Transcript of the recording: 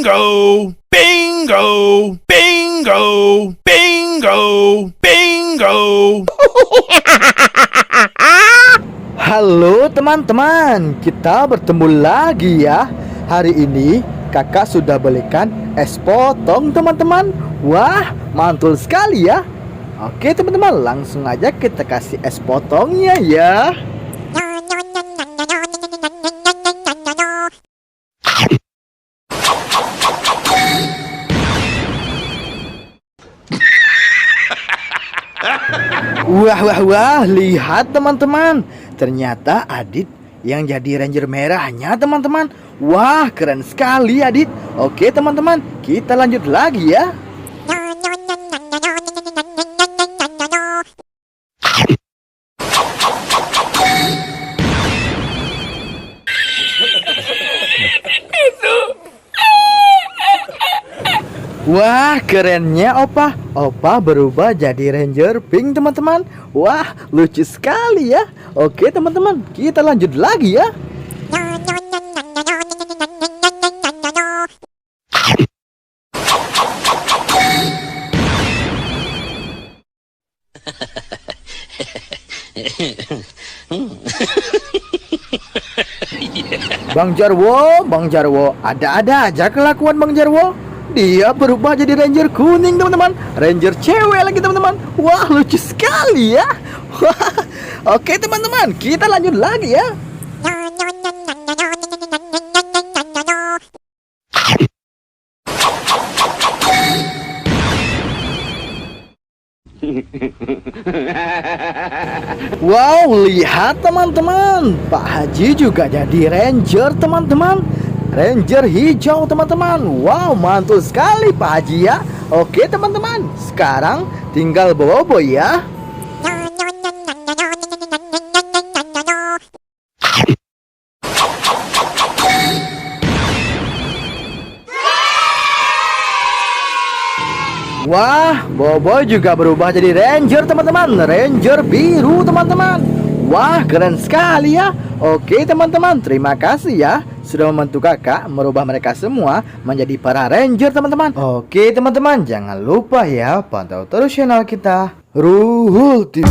Bingo! Bingo! Bingo! Bingo! Bingo! Halo teman-teman, kita bertemu lagi ya. Hari ini kakak sudah belikan es potong teman-teman. Wah, mantul sekali ya. Oke teman-teman, langsung aja kita kasih es potongnya ya. Wah, wah, wah, lihat teman-teman. Ternyata Adit yang jadi Ranger merahnya teman-teman. Wah, keren sekali Adit. Oke teman-teman, kita lanjut lagi ya. Wah, kerennya Opa. Opa berubah jadi Ranger Pink teman-teman. Wah, lucu sekali ya. Oke teman-teman, kita lanjut lagi ya. Bang Jarwo, ada-ada aja kelakuan Bang Jarwo. Dia berubah jadi Ranger kuning teman-teman. Ranger cewek lagi teman-teman. Wah, lucu sekali ya. Wah. Oke teman-teman, kita lanjut lagi ya. Wow, lihat teman-teman, Pak Haji juga jadi Ranger teman-teman. Ranger hijau teman-teman. Wow, mantul sekali Pak Haji ya. Oke teman-teman, sekarang tinggal Bobo ya. Wah, Bobo juga berubah jadi Ranger teman-teman. Ranger biru teman-teman. Wah, keren sekali ya. Oke teman-teman, terima kasih ya sudah membantu kakak merubah mereka semua menjadi para Ranger teman-teman. Oke teman-teman, jangan lupa ya pantau terus channel kita Ruhul TV.